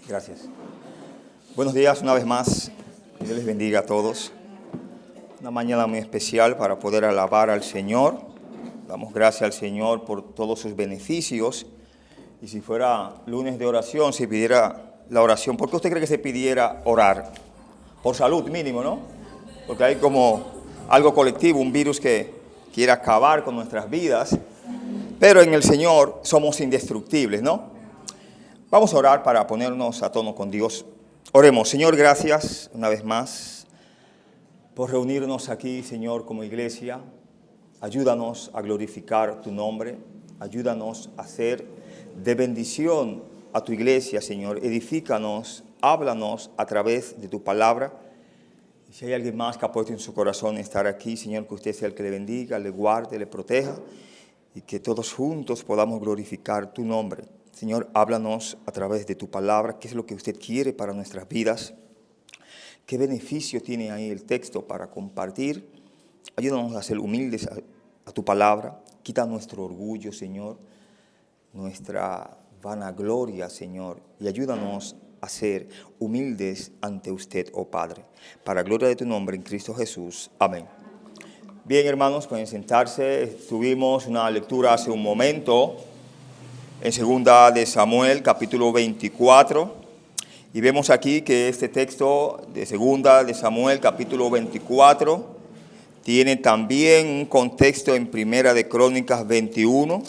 Gracias. Buenos días una vez más. Que Dios les bendiga a todos. Una mañana muy especial para poder alabar al Señor. Damos gracias al Señor por todos sus beneficios. Y si fuera lunes de oración, se pidiera la oración. ¿Por qué usted cree que se pidiera orar? Por salud mínimo, ¿no? Porque hay como algo colectivo, un virus que quiere acabar con nuestras vidas. Pero en el Señor somos indestructibles, ¿no? Vamos a orar para ponernos a tono con Dios. Oremos. Señor, gracias una vez más por reunirnos aquí, Señor, como iglesia. Ayúdanos a glorificar tu nombre. Ayúdanos a ser de bendición a tu iglesia, Señor. Edifícanos, háblanos a través de tu palabra. Y si hay alguien más que ha puesto en su corazón estar aquí, Señor, que usted sea el que le bendiga, le guarde, le proteja y que todos juntos podamos glorificar tu nombre. Señor, háblanos a través de tu palabra, qué es lo que usted quiere para nuestras vidas, qué beneficio tiene ahí el texto para compartir. Ayúdanos a ser humildes a tu palabra, quita nuestro orgullo, Señor, nuestra vanagloria, Señor, y ayúdanos a ser humildes ante usted, oh Padre, para gloria de tu nombre en Cristo Jesús. Amén. Bien, hermanos, pueden sentarse. Tuvimos una lectura hace un momento en 2 de Samuel, capítulo 24, y vemos aquí que este texto de 2 de Samuel, capítulo 24, tiene también un contexto en 1 de Crónicas 21,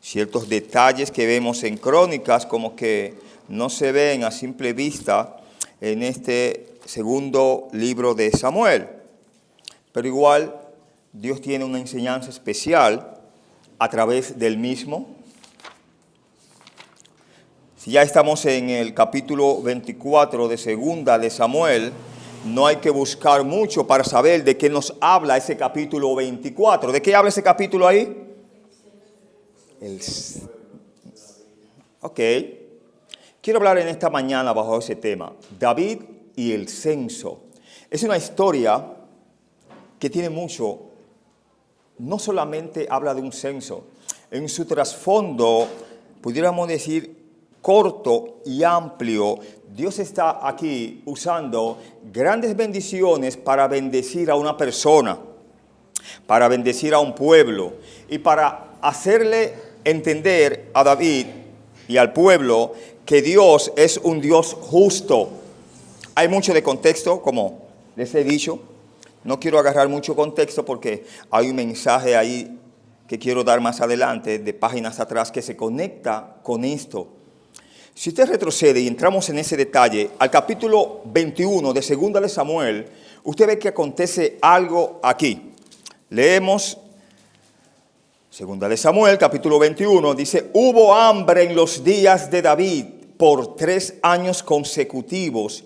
ciertos detalles que vemos en Crónicas como que no se ven a simple vista en este segundo libro de Samuel, pero igual Dios tiene una enseñanza especial a través del mismo. Si ya estamos en el capítulo 24 de 2 de Samuel, no hay que buscar mucho para saber de qué nos habla ese capítulo 24. ¿De qué habla ese capítulo ahí? Ok. Quiero hablar en esta mañana bajo ese tema, David y el censo. Es una historia que tiene mucho, no solamente habla de un censo, en su trasfondo, pudiéramos decir, corto y amplio, Dios está aquí usando grandes bendiciones para bendecir a una persona, para bendecir a un pueblo y para hacerle entender a David y al pueblo que Dios es un Dios justo. Hay mucho de contexto, como les he dicho. No quiero agarrar mucho contexto porque hay un mensaje ahí que quiero dar más adelante, de páginas atrás, que se conecta con esto. Si usted retrocede y entramos en ese detalle, al capítulo 21 de 2 de Samuel, usted ve que acontece algo aquí. Leemos 2 de Samuel, capítulo 21, dice: hubo hambre en los días de David por 3 años consecutivos,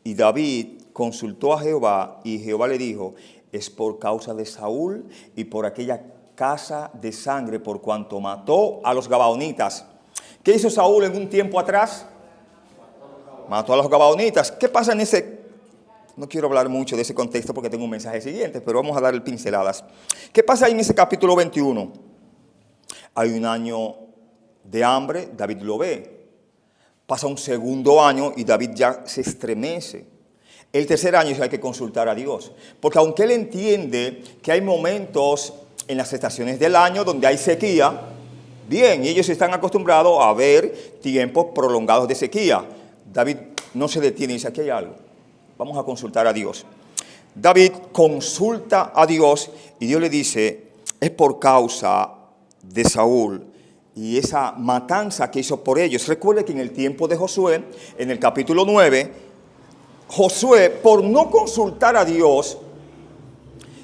y David consultó a Jehová, y Jehová le dijo: es por causa de Saúl y por aquella casa de sangre, por cuanto mató a los gabaonitas. ¿Qué hizo Saúl en un tiempo atrás? Mató a los gabaonitas. ¿Qué pasa en ese? No quiero hablar mucho de ese contexto porque tengo un mensaje siguiente, pero vamos a darle pinceladas. ¿Qué pasa ahí en ese capítulo 21? Hay un año de hambre, David lo ve. Pasa un segundo año y David ya se estremece. El tercer año hay que consultar a Dios, porque aunque él entiende que hay momentos en las estaciones del año donde hay sequía, bien, y ellos están acostumbrados a ver tiempos prolongados de sequía. David no se detiene y dice: aquí hay algo, vamos a consultar a Dios. David consulta a Dios y Dios le dice: es por causa de Saúl y esa matanza que hizo por ellos. Recuerde que en el tiempo de Josué, en el capítulo 9, Josué, por no consultar a Dios,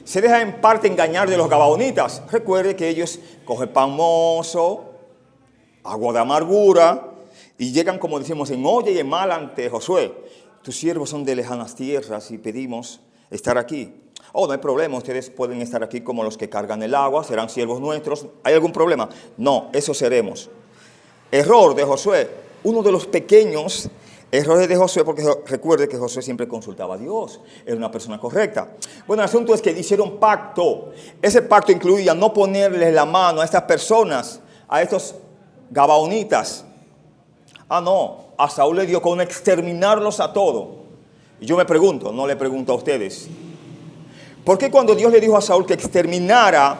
se deja en parte engañar de los gabaonitas. Recuerde que ellos cogen pan mozo, agua de amargura, y llegan, como decimos, en olla y en mal ante Josué. Tus siervos son de lejanas tierras y pedimos estar aquí. Oh, no hay problema, ustedes pueden estar aquí como los que cargan el agua, serán siervos nuestros. ¿Hay algún problema? No, eso seremos. Error de Josué, uno de los pequeños errores de Josué, porque recuerde que Josué siempre consultaba a Dios, era una persona correcta. Bueno, el asunto es que hicieron pacto. Ese pacto incluía no ponerle la mano a estas personas, a estos gabaonitas, Ah, no, a Saúl le dio con exterminarlos a todos. Y yo me pregunto, no le pregunto a ustedes, ¿por qué cuando Dios le dijo a Saúl que exterminara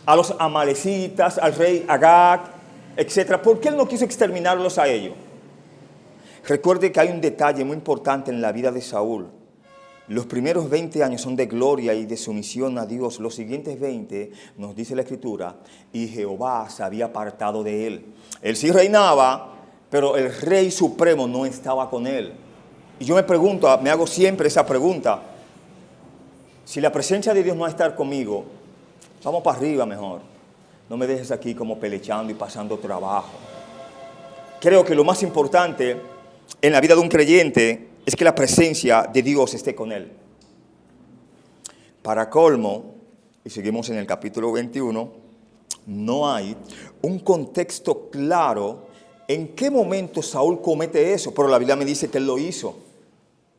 a los amalecitas, al rey Agag, etcétera, por qué él no quiso exterminarlos a ellos? Recuerde que hay un detalle muy importante en la vida de Saúl. Los primeros 20 años son de gloria y de sumisión a Dios. Los siguientes 20, nos dice la Escritura, y Jehová se había apartado de él. Él sí reinaba, pero el Rey Supremo no estaba con él. Y yo me pregunto, me hago siempre esa pregunta. Si la presencia de Dios no va a estar conmigo, vamos para arriba mejor. No me dejes aquí como pelechando y pasando trabajo. Creo que lo más importante en la vida de un creyente es que la presencia de Dios esté con él. Para colmo, y seguimos en el capítulo 21, no hay un contexto claro en qué momento Saúl comete eso, pero la Biblia me dice que él lo hizo.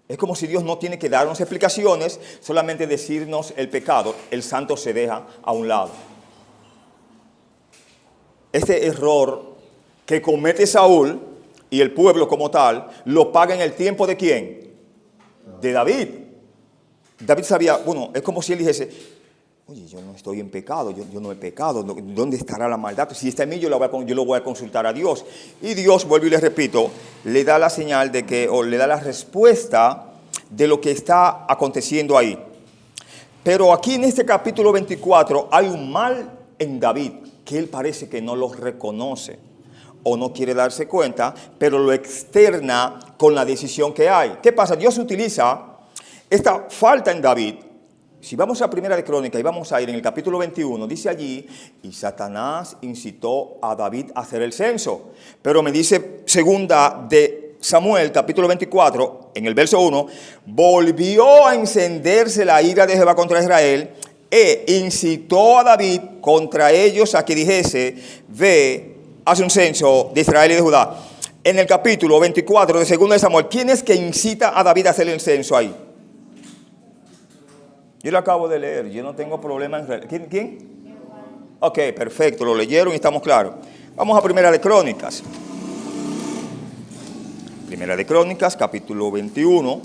Es como si Dios no tiene que darnos explicaciones, solamente decirnos el pecado. El santo se deja a un lado. Este error que comete Saúl y el pueblo como tal, lo paga en el tiempo ¿de quién? De David. David sabía, bueno, es como si él dijese, oye, yo no estoy en pecado, yo no he pecado, ¿dónde estará la maldad? Si está en mí, yo lo voy a consultar a Dios. Y Dios, vuelvo y les repito, le da la señal de que, o le da la respuesta de lo que está aconteciendo ahí. Pero aquí en este capítulo 24 hay un mal en David, que él parece que no lo reconoce o no quiere darse cuenta, pero lo externa con la decisión que hay. ¿Qué pasa? Dios utiliza esta falta en David. Si vamos a Primera de Crónicas y vamos a ir en el capítulo 21, dice allí, y Satanás incitó a David a hacer el censo. Pero me dice segunda de Samuel, capítulo 24, en el verso 1, volvió a encenderse la ira de Jehová contra Israel e incitó a David contra ellos a que dijese, ve, hace un censo de Israel y de Judá. En el capítulo 24 de 2 de Samuel, ¿quién es que incita a David a hacer el censo ahí? Yo lo acabo de leer, yo no tengo problema en leer. ¿Quién? Ok, perfecto, lo leyeron y estamos claros. Vamos a Primera de Crónicas. Primera de Crónicas, capítulo 21.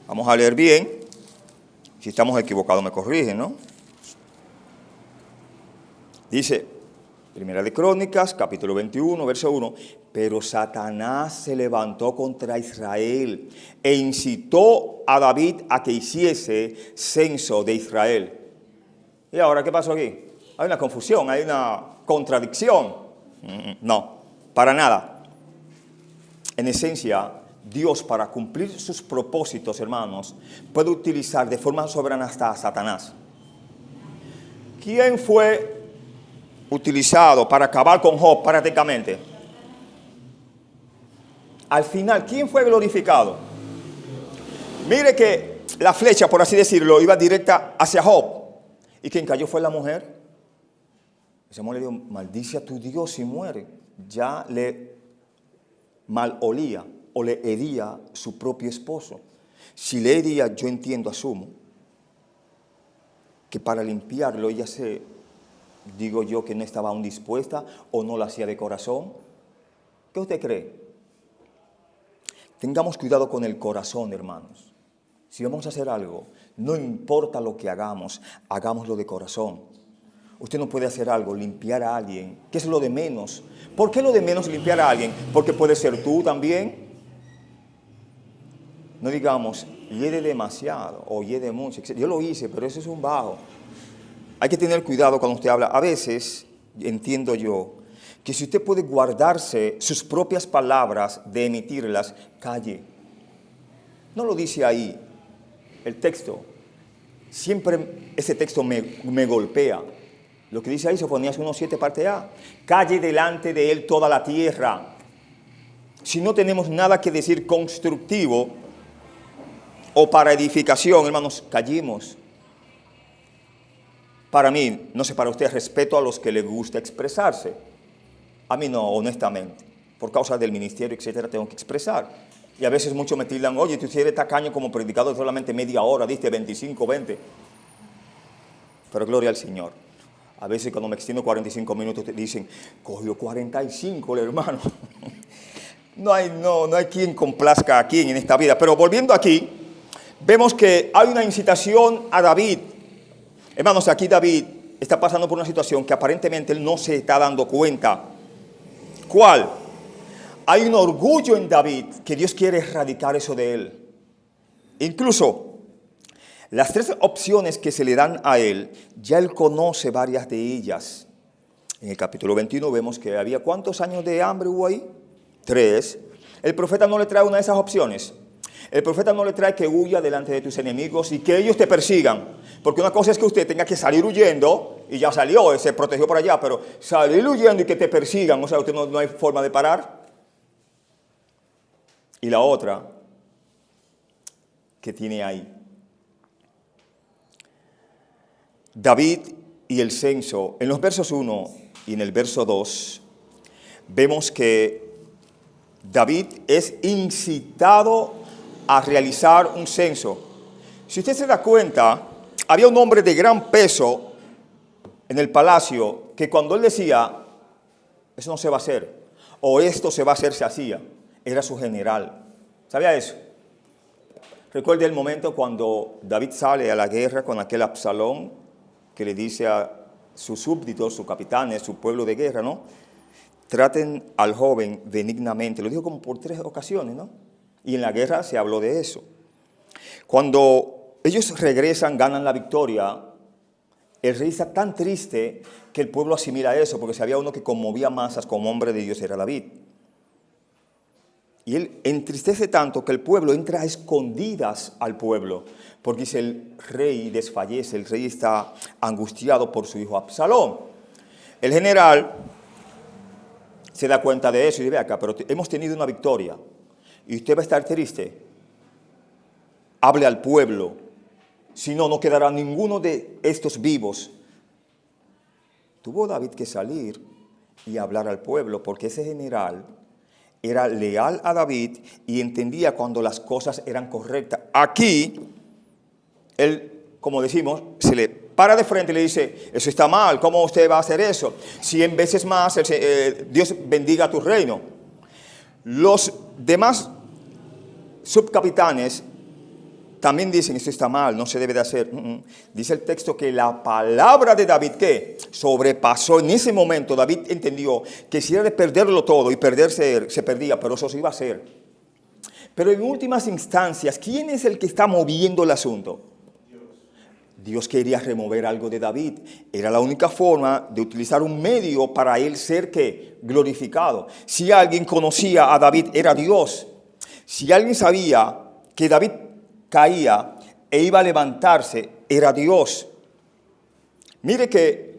Vamos a leer bien. Si estamos equivocados me corrigen, ¿no? Dice, Primera de Crónicas, capítulo 21, verso 1. Pero Satanás se levantó contra Israel e incitó a David a que hiciese censo de Israel. ¿Y ahora qué pasó aquí? Hay una confusión, hay una contradicción. No, para nada. En esencia, Dios, para cumplir sus propósitos, hermanos, puede utilizar de forma soberana hasta a Satanás. ¿Quién fue utilizado para acabar con Job prácticamente? Al final, ¿quién fue glorificado? Mire que la flecha, por así decirlo, iba directa hacia Job. ¿Y quien cayó fue la mujer? Samuel le dijo, maldice a tu Dios y muere. Ya le malolía o le hería su propio esposo. Si le hería, yo entiendo, asumo, que para limpiarlo ella digo yo que no estaba aún dispuesta o no lo hacía de corazón. ¿Qué usted cree? Tengamos cuidado con el corazón, hermanos. Si vamos a hacer algo, no importa lo que hagamos, hagámoslo de corazón. Usted no puede hacer algo, limpiar a alguien, que es lo de menos. ¿Por qué lo de menos limpiar a alguien? Porque puede ser tú también. No digamos, hiede demasiado o hiede mucho. Yo lo hice, pero eso es un bajo. Hay que tener cuidado cuando usted habla. A veces, entiendo yo, que si usted puede guardarse sus propias palabras de emitirlas, calle. No lo dice ahí el texto. Siempre ese texto me golpea. Lo que dice ahí, Sofonías 1:7 parte A. Calle delante de él toda la tierra. Si no tenemos nada que decir constructivo o para edificación, hermanos, callemos. Para mí, no sé, para usted, respeto a los que les gusta expresarse. A mí no, honestamente. Por causa del ministerio, etcétera, tengo que expresar. Y a veces muchos me tildan, oye, tú eres tacaño como predicador solamente media hora, diste 25, 20. Pero gloria al Señor. A veces cuando me extiendo 45 minutos te dicen, cogió 45 el hermano. No hay quien complazca a quien en esta vida. Pero volviendo aquí, vemos que hay una incitación a David. Hermanos, aquí David está pasando por una situación que aparentemente él no se está dando cuenta. ¿Cuál? Hay un orgullo en David que Dios quiere erradicar eso de él. Incluso las 3 opciones que se le dan a él, ya él conoce varias de ellas. En el capítulo 21 vemos que había ¿cuántos años de hambre hubo ahí? 3. El profeta no le trae una de esas opciones. El profeta no le trae que huya delante de tus enemigos y que ellos te persigan. Porque una cosa es que usted tenga que salir huyendo, y ya salió, se protegió por allá, pero salir huyendo y que te persigan, o sea, usted no hay forma de parar. Y la otra que tiene ahí. David y el censo, en los versos 1 y en el verso 2, vemos que David es incitado a realizar un censo. Si usted se da cuenta, había un hombre de gran peso en el palacio que cuando él decía, eso no se va a hacer, o esto se va a hacer, se hacía, era su general. ¿Sabía eso? Recuerde el momento cuando David sale a la guerra con aquel Absalón, que le dice a sus súbditos, sus capitanes, su pueblo de guerra, ¿no? Traten al joven benignamente. Lo dijo como por 3 ocasiones, ¿no? Y en la guerra se habló de eso. Cuando ellos regresan, ganan la victoria, el rey está tan triste que el pueblo asimila eso, porque si había uno que conmovía masas como hombre de Dios era David. Y él entristece tanto que el pueblo entra a escondidas al pueblo, porque si el rey desfallece, el rey está angustiado por su hijo Absalón. El general se da cuenta de eso y dice, acá, pero hemos tenido una victoria y usted va a estar triste. Hable al pueblo, si no, no quedará ninguno de estos vivos. Tuvo David que salir y hablar al pueblo, porque ese general era leal a David y entendía cuando las cosas eran correctas. Aquí, él, como decimos, se le para de frente y le dice, eso está mal, ¿cómo usted va a hacer eso? 100 veces más, Dios bendiga tu reino. Los demás subcapitanes también dicen, esto está mal, no se debe de hacer. Dice el texto que la palabra de David, ¿qué? Sobrepasó. En ese momento David entendió que si era de perderlo todo y perderse, se perdía, pero eso se iba a hacer. Pero en últimas instancias, ¿quién es el que está moviendo el asunto? Dios quería remover algo de David. Era la única forma de utilizar un medio para él ser, ¿qué? Glorificado. Si alguien conocía a David, era Dios. Si alguien sabía que David caía e iba a levantarse, era Dios. Mire que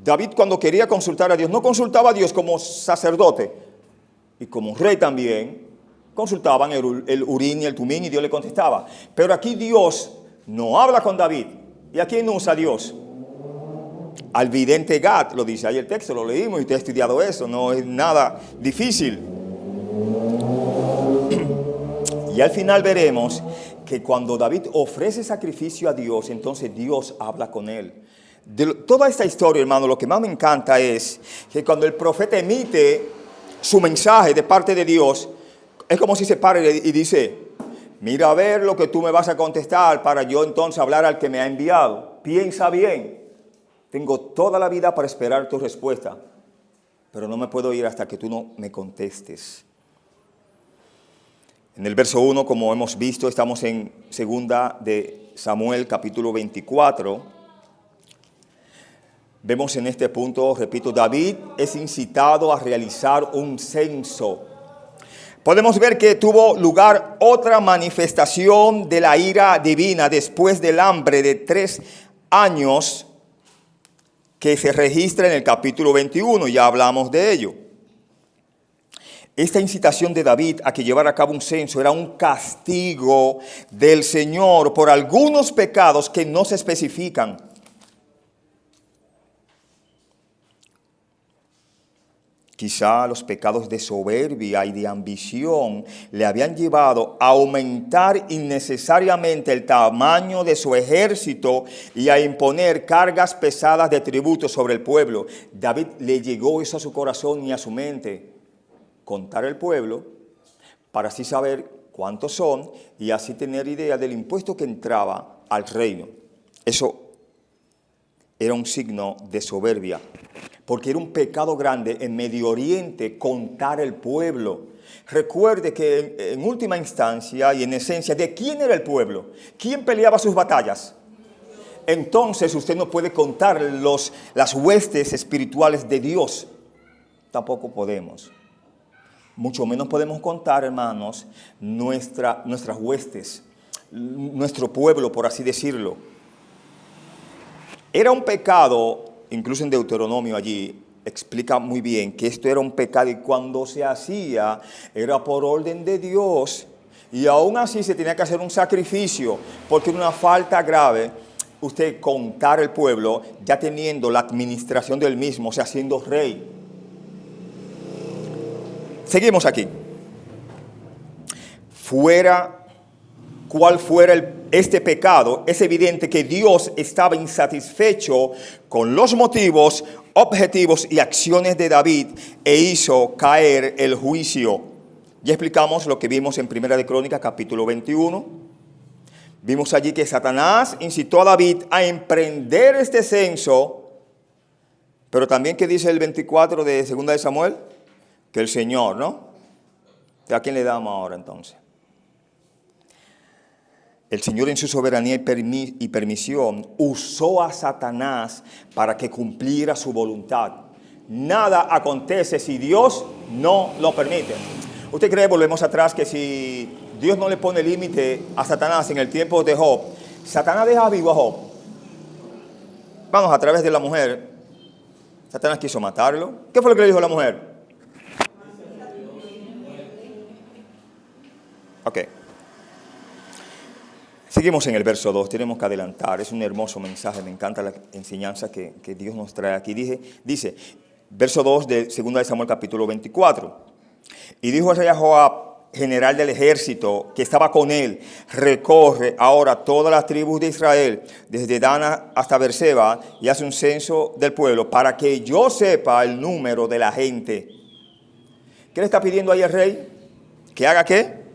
David, cuando quería consultar a Dios, no consultaba a Dios como sacerdote y como rey también, consultaban el Urín y el Tumín y Dios le contestaba. Pero aquí Dios no habla con David. ¿Y a quién usa Dios? Al vidente Gad, lo dice ahí el texto, lo leímos y usted ha estudiado eso, no es nada difícil. Y al final veremos que cuando David ofrece sacrificio a Dios, entonces Dios habla con él. De toda esta historia, hermano, lo que más me encanta es que cuando el profeta emite su mensaje de parte de Dios, es como si se pare y dice, mira a ver lo que tú me vas a contestar para yo entonces hablar al que me ha enviado. Piensa bien, tengo toda la vida para esperar tu respuesta, pero no me puedo ir hasta que tú no me contestes. En el verso 1, como hemos visto, estamos en 2 de Samuel, capítulo 24. Vemos en este punto, repito, David es incitado a realizar un censo. Podemos ver que tuvo lugar otra manifestación de la ira divina después del hambre de 3 años que se registra en el capítulo 21, ya hablamos de ello. Esta incitación de David a que llevara a cabo un censo era un castigo del Señor por algunos pecados que no se especifican. Quizá los pecados de soberbia y de ambición le habían llevado a aumentar innecesariamente el tamaño de su ejército y a imponer cargas pesadas de tributo sobre el pueblo. David le llegó eso a su corazón y a su mente, contar el pueblo para así saber cuántos son y así tener idea del impuesto que entraba al reino. Eso era un signo de soberbia, porque era un pecado grande en Medio Oriente contar el pueblo. Recuerde que en última instancia y en esencia, ¿de quién era el pueblo? ¿Quién peleaba sus batallas? Entonces usted no puede contar las huestes espirituales de Dios. Tampoco podemos. Mucho menos podemos contar, hermanos, nuestras huestes, nuestro pueblo, por así decirlo. Era un pecado, incluso en Deuteronomio allí, explica muy bien que esto era un pecado y cuando se hacía era por orden de Dios y aún así se tenía que hacer un sacrificio porque era una falta grave usted contar el pueblo ya teniendo la administración del mismo, o sea, siendo rey. Seguimos aquí. Cuál fuera este pecado, es evidente que Dios estaba insatisfecho con los motivos, objetivos y acciones de David e hizo caer el juicio. Ya explicamos lo que vimos en Primera de Crónicas, capítulo 21. Vimos allí que Satanás incitó a David a emprender este censo, pero también que dice el 24 de Segunda de Samuel, que el Señor, ¿no? ¿A quién le damos ahora entonces? El Señor en su soberanía y permisión usó a Satanás para que cumpliera su voluntad. Nada acontece si Dios no lo permite. ¿Usted cree, volvemos atrás, que si Dios no le pone límite a Satanás en el tiempo de Job, Satanás deja vivo a Job? Vamos, a través de la mujer, Satanás quiso matarlo. ¿Qué fue lo que le dijo la mujer? Ok. Seguimos en el verso 2, tenemos que adelantar, es un hermoso mensaje, me encanta la enseñanza que Dios nos trae aquí. Dice, verso 2 de 2 de Samuel capítulo 24, y dijo el rey a Joab, general del ejército, que estaba con él, recorre ahora todas las tribus de Israel, desde Dan hasta Beerseba, y hace un censo del pueblo, para que yo sepa el número de la gente. ¿Qué le está pidiendo ahí el rey? ¿Que haga qué?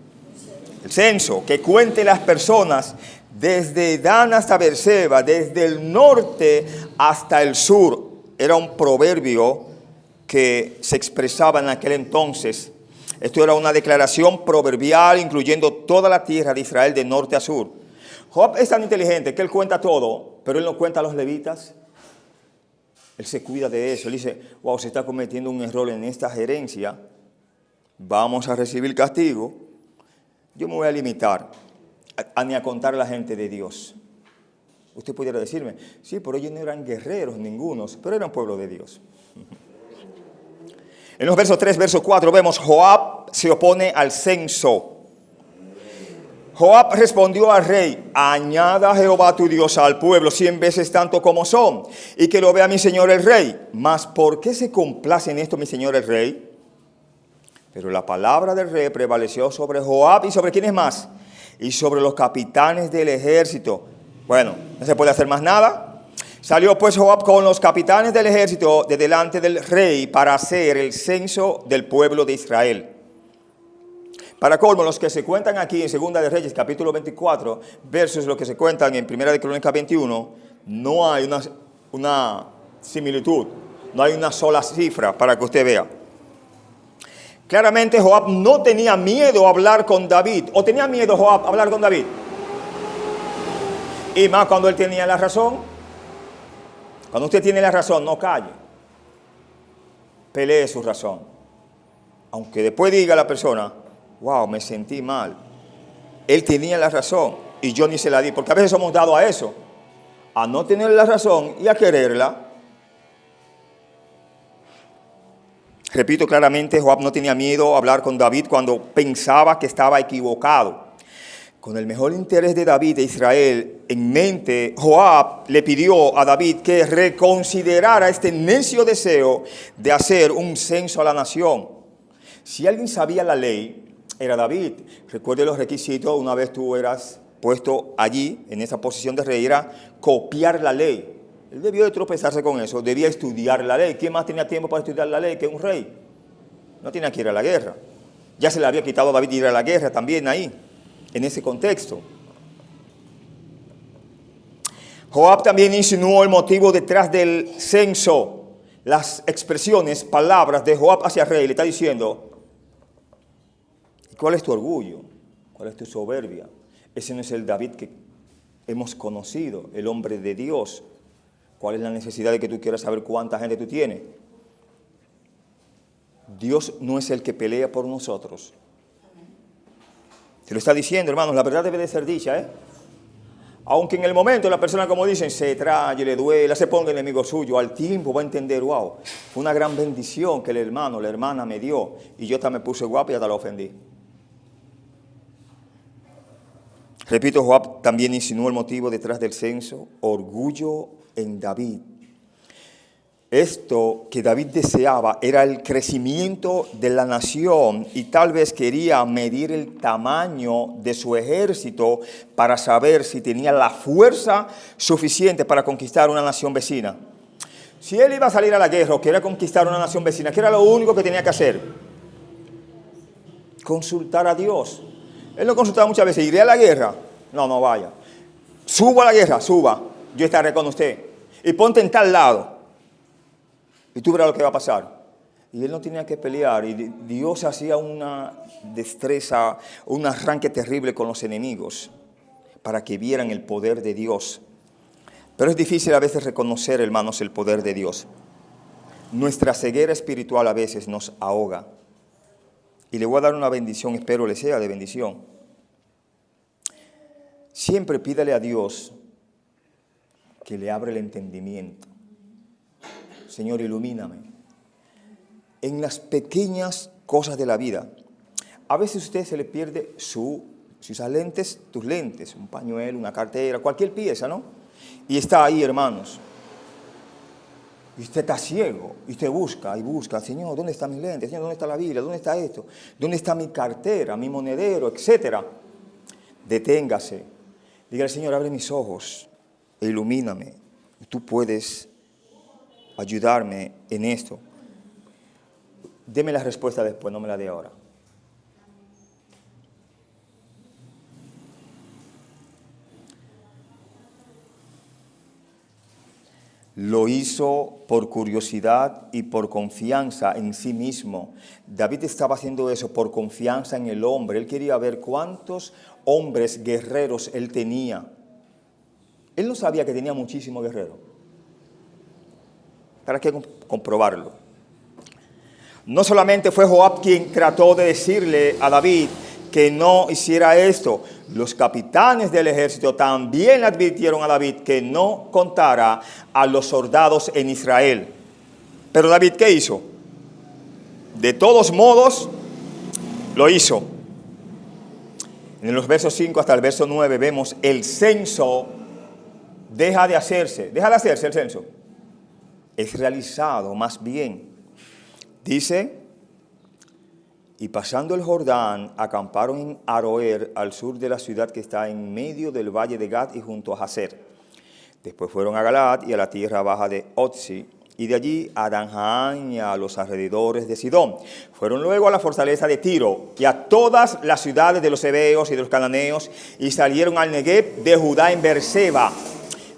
El censo, que cuente las personas desde Dan hasta Beerseba, desde el norte hasta el sur. Era un proverbio que se expresaba en aquel entonces. Esto era una declaración proverbial incluyendo toda la tierra de Israel de norte a sur. Job es tan inteligente que él cuenta todo, pero él no cuenta a los levitas. Él se cuida de eso. Él dice, wow, se está cometiendo un error en esta gerencia. Vamos a recibir castigo. Yo me voy a limitar ni a contar a la gente de Dios. Usted pudiera decirme, sí, pero ellos no eran guerreros ningunos, pero eran pueblo de Dios. En los versos 3, verso 4 vemos Joab se opone al censo. Joab respondió al rey, añada Jehová tu Dios al pueblo 100 veces tanto como son, y que lo vea mi señor el rey. Mas ¿por qué se complace en esto mi señor el rey? Pero la palabra del rey prevaleció sobre Joab y sobre quiénes más, y sobre los capitanes del ejército. Bueno, no se puede hacer más nada. Salió pues Joab con los capitanes del ejército de delante del rey para hacer el censo del pueblo de Israel. Para colmo, los que se cuentan aquí en Segunda de Reyes, capítulo 24, versus los que se cuentan en Primera de Crónicas 21, no hay una similitud, no hay una sola cifra para que usted vea. Claramente Joab no tenía miedo a hablar con David. ¿O tenía miedo Joab a hablar con David? Y más cuando él tenía la razón. Cuando usted tiene la razón, no calle. Pelee su razón. Aunque después diga a la persona, wow, me sentí mal. Él tenía la razón y yo ni se la di. Porque a veces somos dados a eso. A no tener la razón y a quererla. Repito claramente, Joab no tenía miedo a hablar con David cuando pensaba que estaba equivocado. Con el mejor interés de David e Israel en mente, Joab le pidió a David que reconsiderara este necio deseo de hacer un censo a la nación. Si alguien sabía la ley, era David. Recuerde los requisitos, una vez tú eras puesto allí, en esa posición de rey, era copiar la ley. Él debió de tropezarse con eso, debía estudiar la ley. ¿Quién más tenía tiempo para estudiar la ley que un rey? No tenía que ir a la guerra. Ya se le había quitado a David ir a la guerra también ahí, en ese contexto. Joab también insinuó el motivo detrás del censo. Las expresiones, palabras de Joab hacia el rey, le está diciendo, ¿cuál es tu orgullo? ¿Cuál es tu soberbia? Ese no es el David que hemos conocido, el hombre de Dios. ¿Cuál es la necesidad de que tú quieras saber cuánta gente tú tienes? Dios no es el que pelea por nosotros. Se lo está diciendo, hermanos, la verdad debe de ser dicha, ¿eh? Aunque en el momento la persona, como dicen, se traye, le duela, se ponga enemigo suyo, al tiempo va a entender, wow, fue una gran bendición que el hermano, la hermana me dio, y yo hasta me puse guapo y hasta lo ofendí. Repito, Joab también insinuó el motivo detrás del censo, orgullo en David. Esto que David deseaba era el crecimiento de la nación y tal vez quería medir el tamaño de su ejército para saber si tenía la fuerza suficiente para conquistar una nación vecina. Si él iba a salir a la guerra o quería conquistar una nación vecina, ¿qué era lo único que tenía que hacer? Consultar a Dios. Él lo consultaba muchas veces. ¿Iré a la guerra? No vaya. Subo a la guerra, suba. Yo estaré con usted. Y ponte en tal lado. Y tú verás lo que va a pasar. Y él no tenía que pelear. Y Dios hacía una destreza, un arranque terrible con los enemigos para que vieran el poder de Dios. Pero es difícil a veces reconocer, hermanos, el poder de Dios. Nuestra ceguera espiritual a veces nos ahoga. Y le voy a dar una bendición, espero le sea de bendición. Siempre pídale a Dios que le abra el entendimiento. Señor, ilumíname. En las pequeñas cosas de la vida. A veces a usted se le pierde si usa lentes, tus lentes, un pañuelo, una cartera, cualquier pieza, ¿no? Y está ahí, hermanos. Y usted está ciego, y usted busca, Señor, ¿dónde está mis lentes? Señor, ¿dónde está la Biblia? ¿Dónde está esto? ¿Dónde está mi cartera, mi monedero, etcétera? Deténgase. Dígale, Señor, abre mis ojos e ilumíname. Tú puedes ayudarme en esto. Deme la respuesta después, no me la dé ahora. Lo hizo por curiosidad y por confianza en sí mismo. David estaba haciendo eso por confianza en el hombre. Él quería ver cuántos hombres guerreros él tenía. Él no sabía que tenía muchísimos guerreros. ¿Para qué comprobarlo? No solamente fue Joab quien trató de decirle a David que no hiciera esto. Los capitanes del ejército también le advirtieron a David que no contara a los soldados en Israel. Pero David, ¿qué hizo? De todos modos, lo hizo. En los versos 5 hasta el verso 9 vemos el censo deja de hacerse el censo. Es realizado más bien. Dice, y pasando el Jordán, acamparon en Aroer, al sur de la ciudad que está en medio del valle de Gad y junto a Hazer. Después fueron a Galaad y a la tierra baja de Otzi, y de allí a Danjaan y a los alrededores de Sidón. Fueron luego a la fortaleza de Tiro y a todas las ciudades de los heveos y de los cananeos, y salieron al Negev de Judá en Beerseba.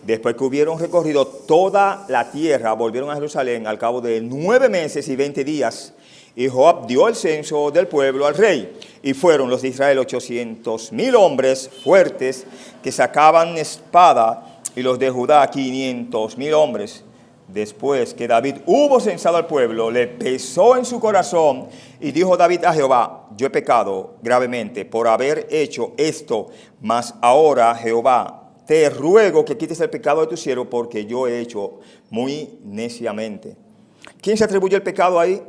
Después que hubieron recorrido toda la tierra, volvieron a Jerusalén al cabo de 9 meses y 20 días. Y Joab dio el censo del pueblo al rey. Y fueron los de Israel 800,000 hombres fuertes que sacaban espada, y los de Judá 500,000 hombres. Después que David hubo censado al pueblo, le pesó en su corazón, y dijo David a Jehová, yo he pecado gravemente por haber hecho esto, mas ahora, Jehová, te ruego que quites el pecado de tu siervo, porque yo he hecho muy neciamente. ¿Quién se atribuye el pecado ahí?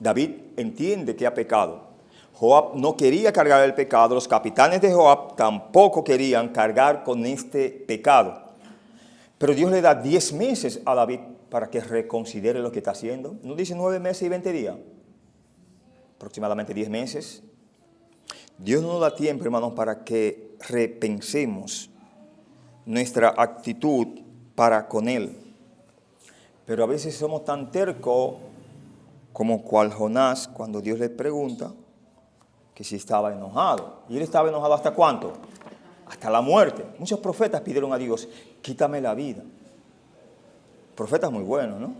David entiende que ha pecado. Joab no quería cargar el pecado, los capitanes de Joab tampoco querían cargar con este pecado. Pero Dios le da 10 meses a David para que reconsidere lo que está haciendo. ¿No dice 9 meses y 20 días? Aproximadamente 10 meses. Dios no nos da tiempo, hermanos, para que repensemos nuestra actitud para con Él. Pero a veces somos tan tercos como cual Jonás cuando Dios le pregunta que si estaba enojado. ¿Y él estaba enojado hasta cuánto? Hasta la muerte. Muchos profetas pidieron a Dios, quítame la vida. Profetas muy buenos, ¿no?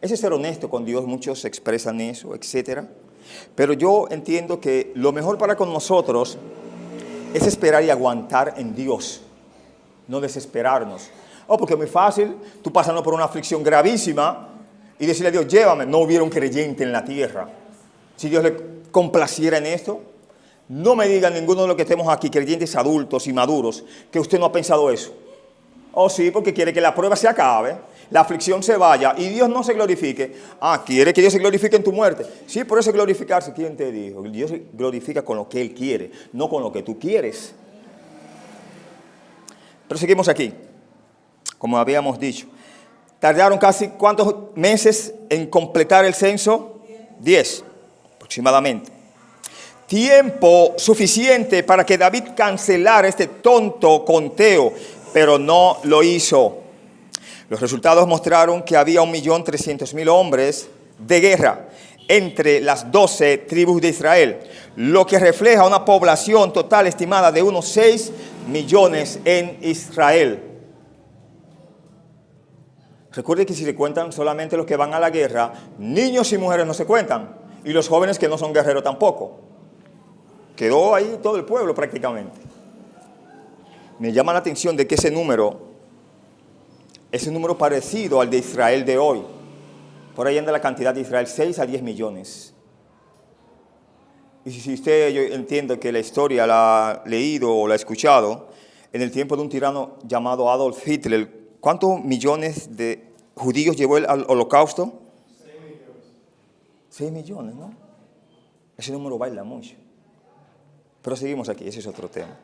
Ese es ser honesto con Dios, muchos expresan eso, etc. Pero yo entiendo que lo mejor para con nosotros es esperar y aguantar en Dios, no desesperarnos. Porque es muy fácil, tú pasando por una aflicción gravísima y decirle a Dios, llévame. No hubiera un creyente en la tierra. Si Dios le complaciera en esto, no me digan ninguno de los que estemos aquí, creyentes adultos y maduros, que usted no ha pensado eso. Sí, porque quiere que la prueba se acabe, la aflicción se vaya y Dios no se glorifique. ¿Quiere que Dios se glorifique en tu muerte? Sí, por eso glorificarse. ¿Quién te dijo? Dios se glorifica con lo que Él quiere, no con lo que tú quieres. Pero seguimos aquí, como habíamos dicho. Tardaron casi, ¿cuántos meses en completar el censo? 10, aproximadamente. Tiempo suficiente para que David cancelara este tonto conteo, pero no lo hizo. Los resultados mostraron que había 1.300.000 hombres de guerra entre las 12 tribus de Israel, lo que refleja una población total estimada de unos 6 millones en Israel. Recuerde que si se cuentan solamente los que van a la guerra, niños y mujeres no se cuentan, y los jóvenes que no son guerreros tampoco. Quedó ahí todo el pueblo prácticamente. Me llama la atención de que ese número es un número parecido al de Israel de hoy. Por ahí anda la cantidad de Israel, 6 a 10 millones. Y si usted, yo entiendo que la historia la ha leído o la ha escuchado, en el tiempo de un tirano llamado Adolf Hitler, ¿cuántos millones de judíos llevó el al holocausto? 6 millones. 6 millones, ¿no? Ese número baila mucho. Pero seguimos aquí, ese es otro tema.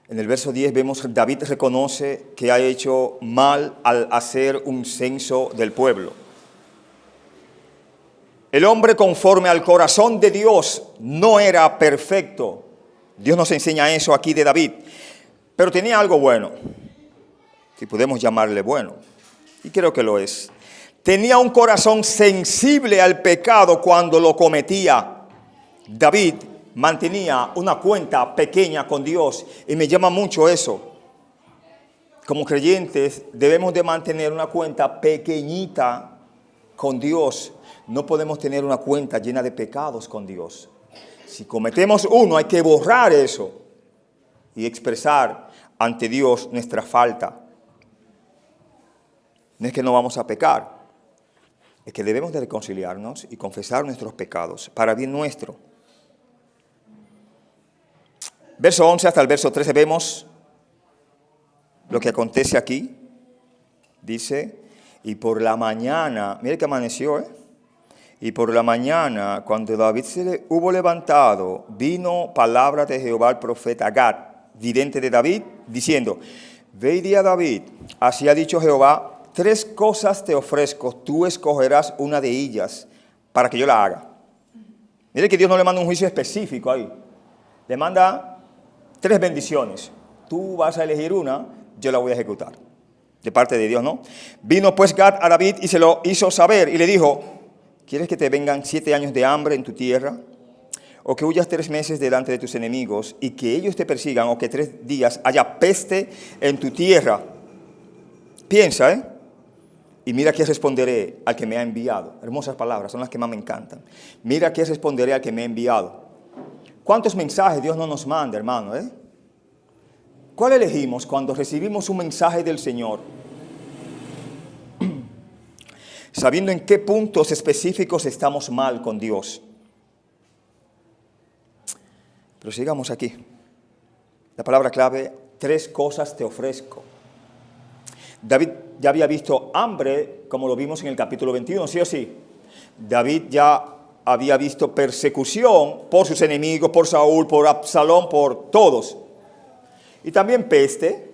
En el verso 10 vemos que David reconoce que ha hecho mal al hacer un censo del pueblo. El hombre conforme al corazón de Dios no era perfecto. Dios nos enseña eso aquí de David. Pero tenía algo bueno, si podemos llamarle bueno, y creo que lo es. Tenía un corazón sensible al pecado cuando lo cometía. David mantenía una cuenta pequeña con Dios y me llama mucho eso. Como creyentes debemos de mantener una cuenta pequeñita con Dios. No podemos tener una cuenta llena de pecados con Dios. Si cometemos uno hay que borrar eso y expresar ante Dios nuestra falta. No es que no vamos a pecar, es que debemos de reconciliarnos y confesar nuestros pecados para bien nuestro. Verso 11 hasta el verso 13 vemos lo que acontece aquí. Dice, y por la mañana, mire que amaneció, y por la mañana, cuando David se hubo levantado, vino palabra de Jehová al profeta Gad, vidente de David, diciendo, ve y di a David, así ha dicho Jehová, 3 cosas te ofrezco, tú escogerás una de ellas para que yo la haga. Mire que Dios no le manda un juicio específico ahí, le manda 3 bendiciones. Tú vas a elegir una, yo la voy a ejecutar. De parte de Dios, ¿no? Vino pues Gad a David y se lo hizo saber y le dijo, ¿quieres que te vengan 7 años de hambre en tu tierra? ¿O que huyas 3 meses delante de tus enemigos y que ellos te persigan? ¿O que 3 días haya peste en tu tierra? Piensa, y mira qué responderé al que me ha enviado. Hermosas palabras, son las que más me encantan. Mira qué responderé al que me ha enviado. ¿Cuántos mensajes Dios no nos manda, hermano? ¿Cuál elegimos cuando recibimos un mensaje del Señor? Sabiendo en qué puntos específicos estamos mal con Dios. Pero sigamos aquí. La palabra clave, 3 cosas te ofrezco. David ya había visto hambre, como lo vimos en el capítulo 21, ¿sí o sí? David ya había visto persecución por sus enemigos, por Saúl, por Absalón, por todos. Y también peste.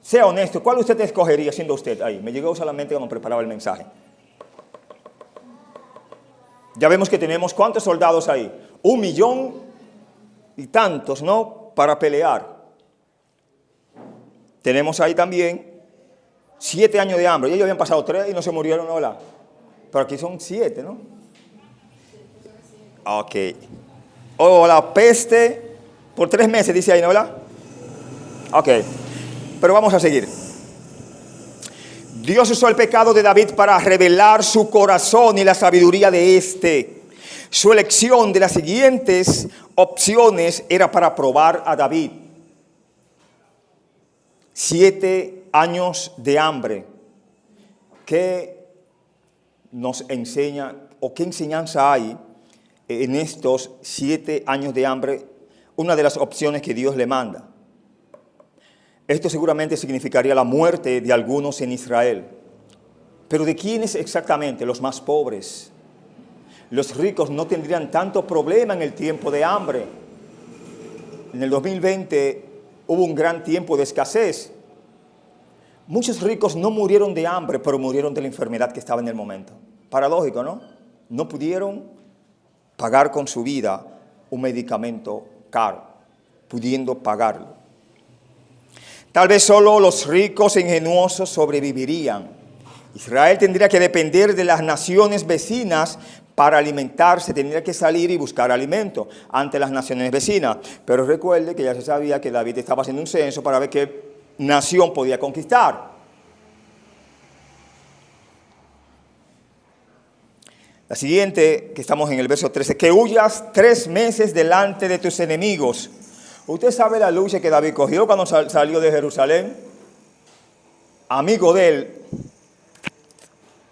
Sea honesto, ¿cuál usted escogería siendo usted ahí? Me llegó solamente cuando preparaba el mensaje. Ya vemos que tenemos ¿cuántos soldados ahí? 1,000,000 y tantos, ¿no? Para pelear. Tenemos ahí también 7 años de hambre. Ellos habían pasado 3 y no se murieron, ¿no? ¿Verdad? Pero aquí son 7, ¿no? Ok. O la peste por 3 meses, dice ahí, ¿no? ¿Verdad? Ok. Pero vamos a seguir. Dios usó el pecado de David para revelar su corazón y la sabiduría de éste. Su elección de las siguientes opciones era para probar a David. 7 años de hambre. ¿Qué nos enseña o qué enseñanza hay en estos 7 años de hambre? Una de las opciones que Dios le manda. Esto seguramente significaría la muerte de algunos en Israel. ¿Pero de quiénes exactamente? Los más pobres. Los ricos no tendrían tanto problema en el tiempo de hambre. En el 2020 hubo un gran tiempo de escasez. Muchos ricos no murieron de hambre, pero murieron de la enfermedad que estaba en el momento. Paradójico, ¿no? No pudieron pagar con su vida un medicamento caro, pudiendo pagarlo. Tal vez solo los ricos e ingenuosos sobrevivirían. Israel tendría que depender de las naciones vecinas para alimentarse, tendría que salir y buscar alimento ante las naciones vecinas. Pero recuerde que ya se sabía que David estaba haciendo un censo para ver qué nación podía conquistar. La siguiente, que estamos en el verso 13, que huyas 3 meses delante de tus enemigos. ¿Usted sabe la lucha que David cogió cuando salió de Jerusalén? Amigo de él,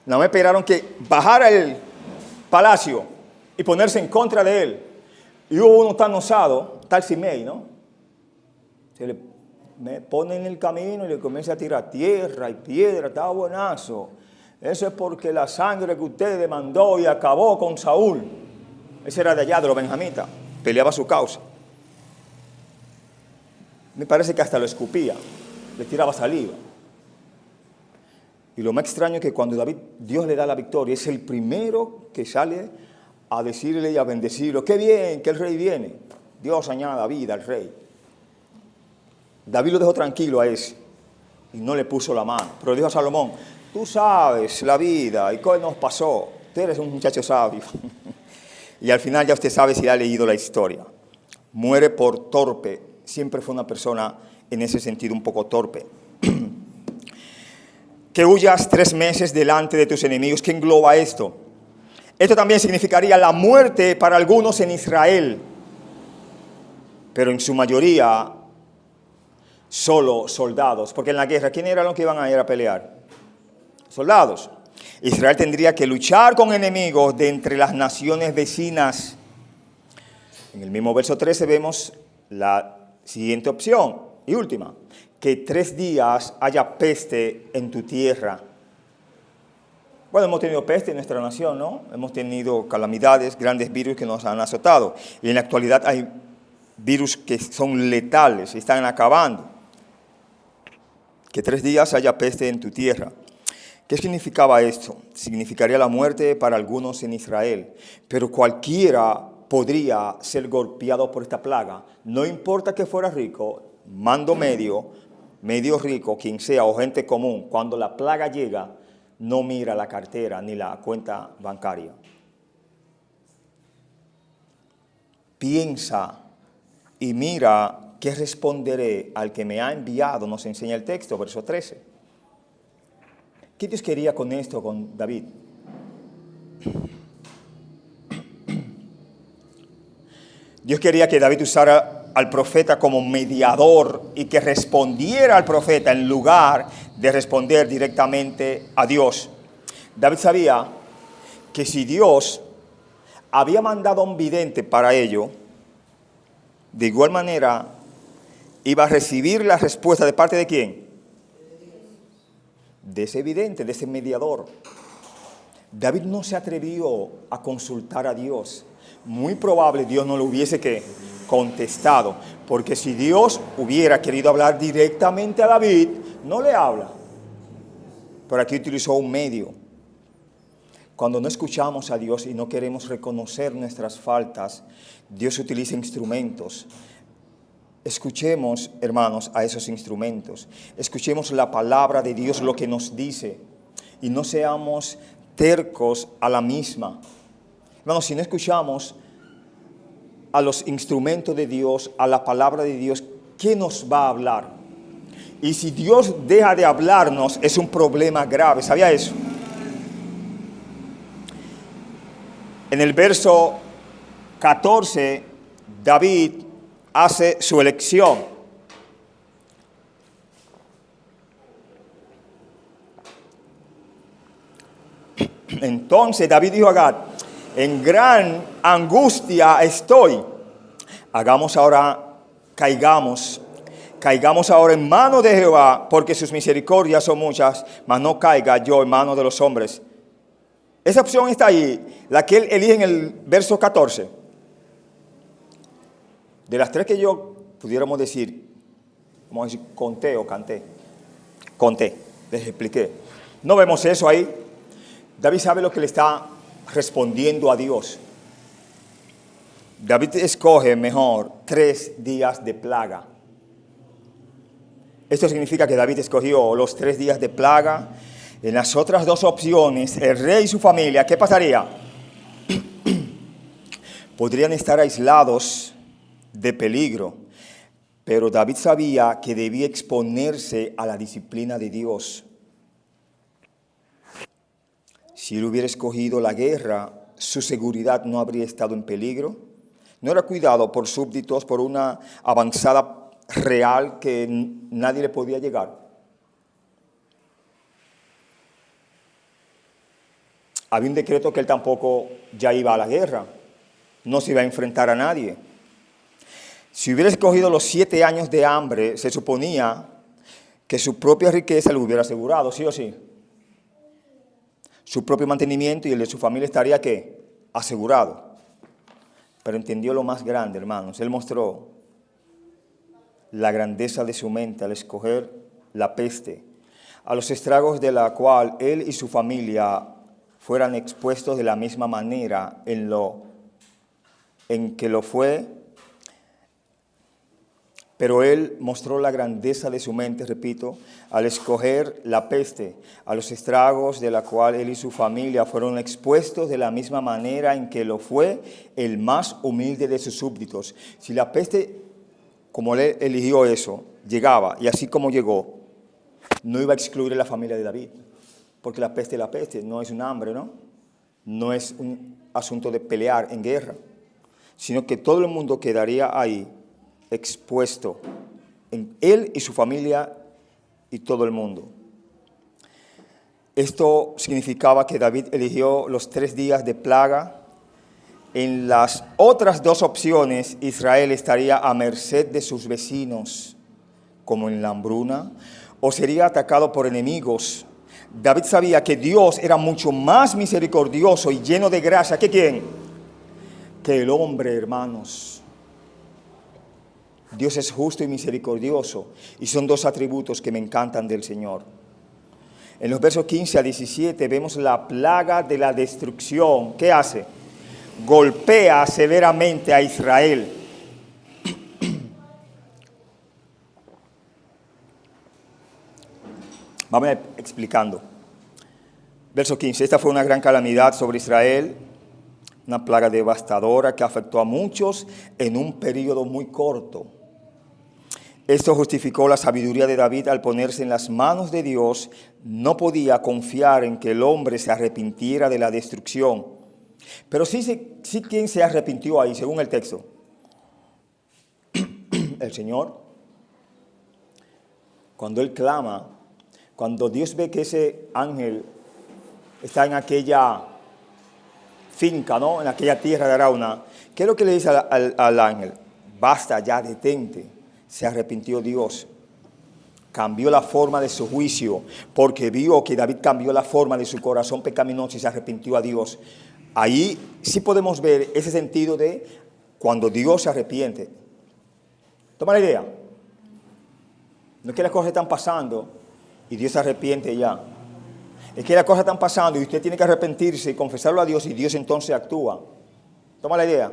no me esperaron que bajara el palacio y ponerse en contra de él. Y hubo uno tan osado, tal Simei, ¿no? Se le pone en el camino y le comienza a tirar tierra y piedra, está buenazo. Eso es porque la sangre que usted demandó y acabó con Saúl. Ese era de allá, de los benjamitas, peleaba su causa. Me parece que hasta lo escupía, le tiraba saliva. Y lo más extraño es que cuando Dios le da la victoria, es el primero que sale a decirle y a bendecirlo. ¡Qué bien que el rey viene! Dios añada vida al rey. David lo dejó tranquilo a ese y no le puso la mano. Pero dijo a Salomón, tú sabes la vida y qué nos pasó. Tú eres un muchacho sabio. Y al final ya usted sabe si ha leído la historia. Muere por torpe. Siempre fue una persona en ese sentido un poco torpe. Que huyas 3 meses delante de tus enemigos. ¿Qué engloba esto? Esto también significaría la muerte para algunos en Israel. Pero en su mayoría, solo soldados. Porque en la guerra, ¿quién eran los que iban a ir a pelear? Soldados. Israel tendría que luchar con enemigos de entre las naciones vecinas. En el mismo verso 13 vemos la siguiente opción y última, que 3 días haya peste en tu tierra. Bueno, hemos tenido peste en nuestra nación, ¿no? Hemos tenido calamidades, grandes virus que nos han azotado. Y en la actualidad hay virus que son letales, están acabando. Que 3 días haya peste en tu tierra. ¿Qué significaba esto? Significaría la muerte para algunos en Israel, pero cualquiera podría ser golpeado por esta plaga. No importa que fuera rico, mando medio rico, quien sea, o gente común, cuando la plaga llega, no mira la cartera ni la cuenta bancaria. Piensa y mira qué responderé al que me ha enviado, nos enseña el texto, verso 13. ¿Qué Dios quería con esto, con David? Dios quería que David usara al profeta como mediador y que respondiera al profeta en lugar de responder directamente a Dios. David sabía que si Dios había mandado a un vidente para ello, de igual manera iba a recibir la respuesta de parte de ¿quién? de ese vidente, de ese mediador. David no se atrevió a consultar a Dios. Muy probable Dios no lo hubiese contestado, porque si Dios hubiera querido hablar directamente a David, no le habla. Pero aquí utilizó un medio. Cuando no escuchamos a Dios y no queremos reconocer nuestras faltas, Dios utiliza instrumentos. Escuchemos, hermanos, a esos instrumentos. Escuchemos la palabra de Dios, lo que nos dice, y no seamos tercos a la misma. Hermanos, si no escuchamos a los instrumentos de Dios, a la palabra de Dios, ¿qué nos va a hablar? Y si Dios deja de hablarnos, es un problema grave. ¿Sabía eso? En el verso 14, David hace su elección. Entonces David dijo a Gad: en gran angustia estoy. Caigamos ahora en manos de Jehová, porque sus misericordias son muchas, mas no caiga yo en manos de los hombres. Esa opción está ahí, la que él elige en el verso 14. De las tres que yo pudiéramos decir, vamos a decir, conté o canté. Conté, les expliqué. No vemos eso ahí. David sabe lo que le está respondiendo a Dios. David escoge mejor 3 días de plaga. Esto significa que David escogió los 3 días de plaga. En las otras 2 opciones, el rey y su familia, ¿qué pasaría? Podrían estar aislados de peligro, pero David sabía que debía exponerse a la disciplina de Dios. Si él hubiera escogido la guerra, su seguridad no habría estado en peligro. No era cuidado por súbditos, por una avanzada real que nadie le podía llegar. Había un decreto que él tampoco ya iba a la guerra. No se iba a enfrentar a nadie. Si hubiera escogido los 7 años de hambre, se suponía que su propia riqueza lo hubiera asegurado, ¿sí o sí? Su propio mantenimiento y el de su familia estaría, ¿qué? Asegurado. Pero entendió lo más grande, hermanos. Él mostró la grandeza de su mente al escoger la peste, a los estragos de la cual él y su familia fueran expuestos de la misma manera en que lo fue. Pero él mostró la grandeza de su mente, repito, al escoger la peste, a los estragos de la cual él y su familia fueron expuestos de la misma manera en que lo fue el más humilde de sus súbditos. Si la peste, como él eligió eso, llegaba, y así como llegó, no iba a excluir a la familia de David, porque la peste no es un hambre, ¿no? No es un asunto de pelear en guerra, sino que todo el mundo quedaría ahí expuesto, en él y su familia y todo el mundo. Esto significaba que David eligió los 3 días de plaga. En las otras 2 opciones, Israel estaría a merced de sus vecinos, como en la hambruna, o sería atacado por enemigos. David sabía que Dios era mucho más misericordioso y lleno de gracia que ¿quién? Que el hombre, hermanos. Dios es justo y misericordioso, y son 2 atributos que me encantan del Señor. En los versos 15 a 17 vemos la plaga de la destrucción. ¿Qué hace? Golpea severamente a Israel. Vamos explicando. Verso 15. Esta fue una gran calamidad sobre Israel, una plaga devastadora que afectó a muchos en un periodo muy corto. Esto justificó la sabiduría de David al ponerse en las manos de Dios. No podía confiar en que el hombre se arrepintiera de la destrucción. Pero sí quien se arrepintió ahí, según el texto. El Señor. Cuando Él clama, cuando Dios ve que ese ángel está en aquella finca, ¿no? En aquella tierra de Arauna, ¿qué es lo que le dice al ángel? Basta ya, detente. Se arrepintió Dios. cambió la forma de su juicio, porque vio que David cambió la forma de su corazón pecaminoso y se arrepintió a Dios. Ahí sí podemos ver ese sentido de cuando Dios se arrepiente. Toma la idea. No es que las cosas están pasando y Dios se arrepiente ya. Es que las cosas están pasando y usted tiene que arrepentirse y confesarlo a Dios y Dios entonces actúa. Toma la idea.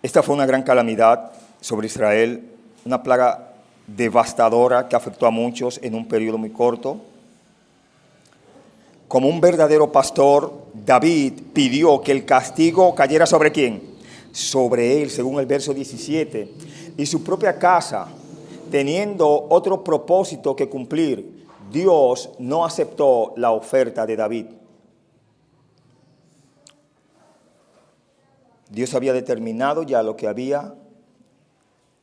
Esta fue una gran calamidad sobre Israel, una plaga devastadora que afectó a muchos en un periodo muy corto. Como un verdadero pastor, David pidió que el castigo cayera ¿sobre quién? Sobre él, según el verso 17. Y su propia casa, teniendo otro propósito que cumplir, Dios no aceptó la oferta de David. Dios había determinado ya lo que había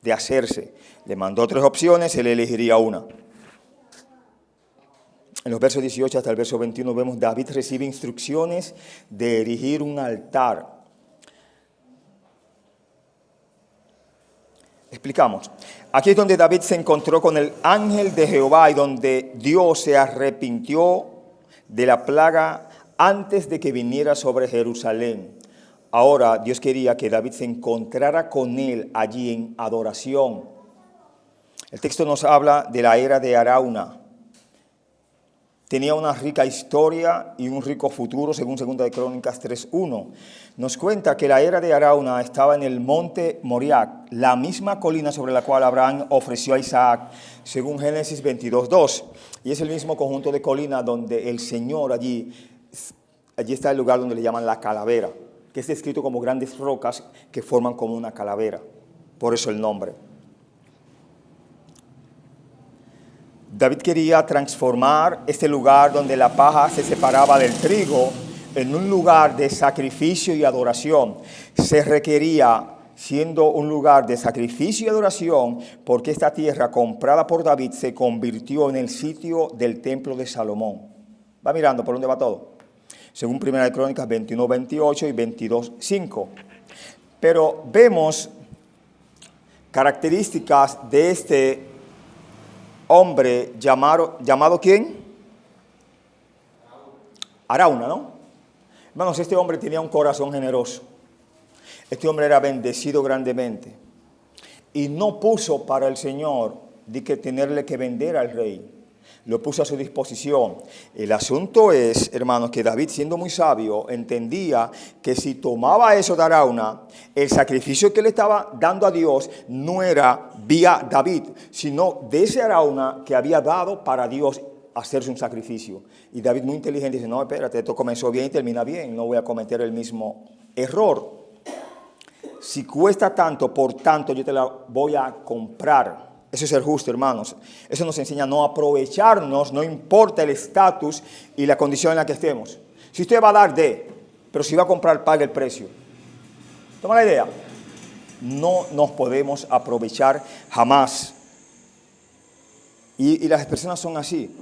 de hacerse. Le mandó 3 opciones, él elegiría una. En los versos 18 hasta el verso 21 vemos David recibe instrucciones de erigir un altar. Explicamos. Aquí es donde David se encontró con el ángel de Jehová y donde Dios se arrepintió de la plaga antes de que viniera sobre Jerusalén. Ahora Dios quería que David se encontrara con él allí en adoración. El texto nos habla de la era de Arauna. Tenía una rica historia y un rico futuro, según 2 de Crónicas 3:1. Nos cuenta que la era de Arauna estaba en el monte Moriah, la misma colina sobre la cual Abraham ofreció a Isaac, según Génesis 22:2. Y es el mismo conjunto de colinas donde el Señor allí está el lugar donde le llaman la calavera, que es descrito como grandes rocas que forman como una calavera. Por eso el nombre. David quería transformar este lugar donde la paja se separaba del trigo en un lugar de sacrificio y adoración. Se requería, siendo un lugar de sacrificio y adoración, porque esta tierra comprada por David se convirtió en el sitio del templo de Salomón. Va mirando por dónde va todo. Según 1 de Crónicas 21:28 y 22:5. Pero vemos características de este hombre llamado ¿quién? Arauna, ¿no? Hermanos, este hombre tenía un corazón generoso. Este hombre era bendecido grandemente. Y no puso para el Señor de que tenerle que vender al rey. Lo puso a su disposición. El asunto es, hermanos, que David, siendo muy sabio, entendía que si tomaba eso de Arauna, el sacrificio que le estaba dando a Dios no era vía David, sino de ese Arauna que había dado para Dios hacerse un sacrificio. Y David, muy inteligente, dice, no, espérate, esto comenzó bien y termina bien, no voy a cometer el mismo error. Si cuesta tanto, por tanto, yo te la voy a comprar. Eso es ser justo, hermanos. Eso nos enseña a no aprovecharnos, no importa el estatus y la condición en la que estemos. Si usted va a dar, dé, pero si va a comprar, pague el precio. Toma la idea. No nos podemos aprovechar jamás. Y las personas son así.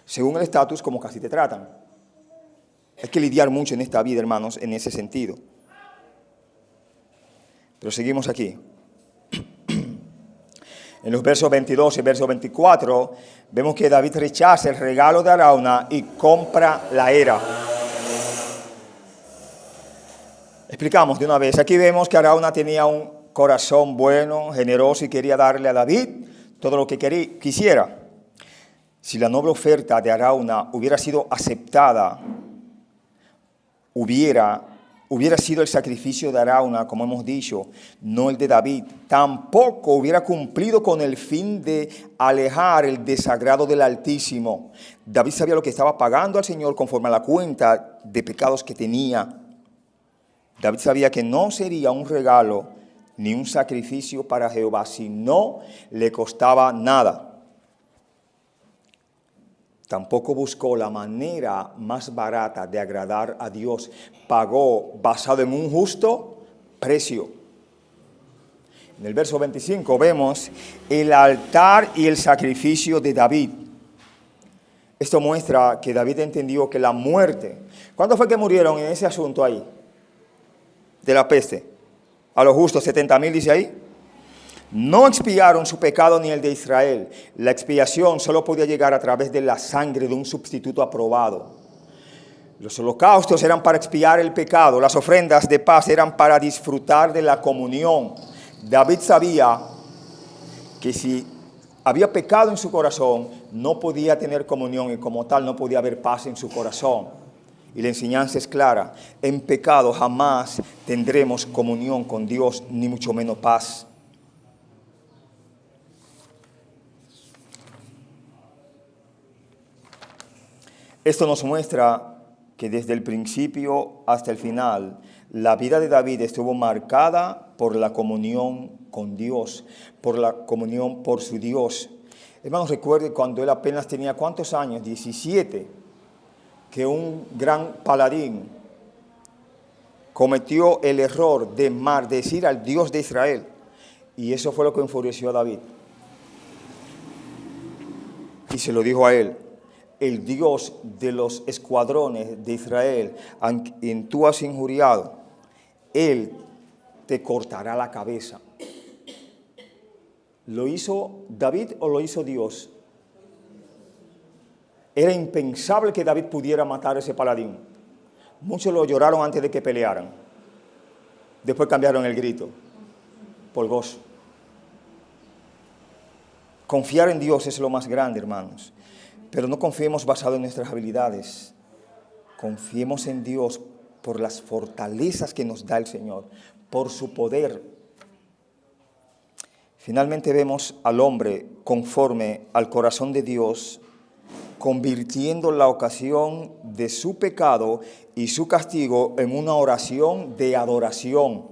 Según el estatus, como casi te tratan. Hay que lidiar mucho en esta vida, hermanos, en ese sentido. Pero seguimos aquí. En los versos 22 y verso 24, vemos que David rechaza el regalo de Arauna y compra la era. Explicamos de una vez. Aquí vemos que Arauna tenía un corazón bueno, generoso y quería darle a David todo lo que quisiera. Si la noble oferta de Arauna hubiera sido aceptada, hubiera sido el sacrificio de Arauna, como hemos dicho, no el de David. Tampoco hubiera cumplido con el fin de alejar el desagrado del Altísimo. David sabía lo que estaba pagando al Señor conforme a la cuenta de pecados que tenía. David sabía que no sería un regalo ni un sacrificio para Jehová, si no le costaba nada. Tampoco buscó la manera más barata de agradar a Dios. Pagó basado en un justo precio. En el verso 25 vemos el altar y el sacrificio de David. Esto muestra que David entendió que la muerte... ¿Cuándo fue que murieron en ese asunto ahí? de la peste. A los justos 70,000 dice ahí. No expiaron su pecado ni el de Israel. La expiación solo podía llegar a través de la sangre de un sustituto aprobado. Los holocaustos eran para expiar el pecado. Las ofrendas de paz eran para disfrutar de la comunión. David sabía que si había pecado en su corazón, no podía tener comunión y como tal no podía haber paz en su corazón. Y la enseñanza es clara. En pecado jamás tendremos comunión con Dios, ni mucho menos paz. Esto nos muestra que desde el principio hasta el final, la vida de David estuvo marcada por la comunión con Dios, por la comunión por su Dios. Hermanos, recuerde cuando él apenas tenía, ¿cuántos años? 17, que un gran paladín cometió el error de maldecir al Dios de Israel. Y eso fue lo que enfureció a David. Y se lo dijo a él. El Dios de los escuadrones de Israel, a quien tú has injuriado, Él te cortará la cabeza. ¿Lo hizo David o lo hizo Dios? Era impensable que David pudiera matar a ese paladín. Muchos lo lloraron antes de que pelearan. Después cambiaron el grito por gozo. Confiar en Dios es lo más grande, hermanos. Pero no confiemos basado en nuestras habilidades. Confiemos en Dios por las fortalezas que nos da el Señor, por su poder. Finalmente vemos al hombre conforme al corazón de Dios, convirtiendo la ocasión de su pecado y su castigo en una oración de adoración.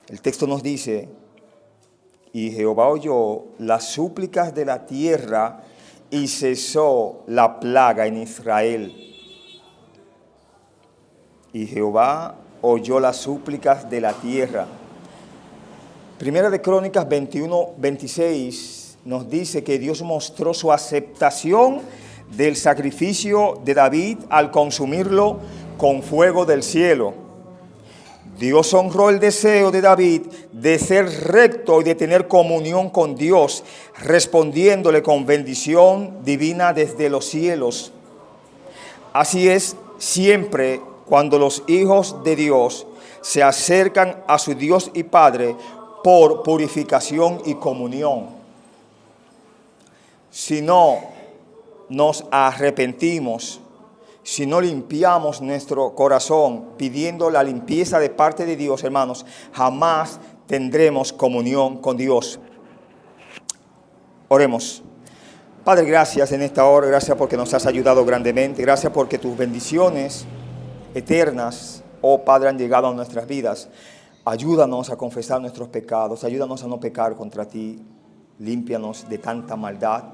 El texto nos dice, y Jehová oyó las súplicas de la tierra y cesó la plaga en Israel. Y Jehová oyó las súplicas de la tierra. Primera de Crónicas 21:26 nos dice que Dios mostró su aceptación del sacrificio de David al consumirlo con fuego del cielo. Dios honró el deseo de David de ser recto y de tener comunión con Dios, respondiéndole con bendición divina desde los cielos. Así es siempre cuando los hijos de Dios se acercan a su Dios y Padre por purificación y comunión. Si no nos arrepentimos, si no limpiamos nuestro corazón pidiendo la limpieza de parte de Dios, hermanos, jamás tendremos comunión con Dios. Oremos. Padre, gracias en esta hora, gracias porque nos has ayudado grandemente, gracias porque tus bendiciones eternas, oh Padre, han llegado a nuestras vidas. Ayúdanos a confesar nuestros pecados, ayúdanos a no pecar contra ti, límpianos de tanta maldad.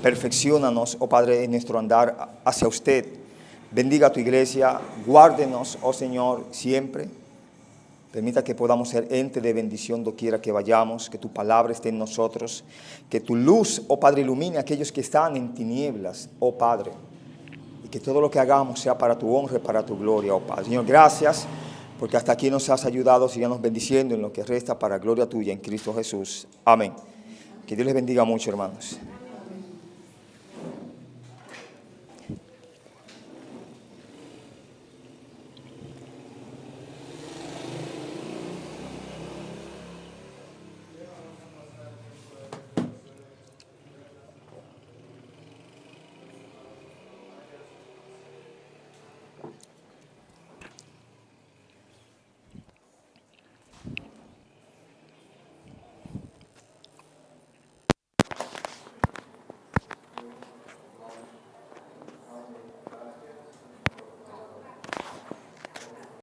Perfecciónanos, oh Padre, en nuestro andar hacia usted. Bendiga a tu iglesia, guárdenos, oh Señor, siempre. Permita que podamos ser ente de bendición doquiera que vayamos, que tu palabra esté en nosotros, que tu luz, oh Padre, ilumine a aquellos que están en tinieblas, oh Padre, y que todo lo que hagamos sea para tu honra y para tu gloria, oh Padre. Señor, gracias, porque hasta aquí nos has ayudado, síganos bendiciendo en lo que resta para gloria tuya en Cristo Jesús. Amén. Que Dios les bendiga mucho, hermanos.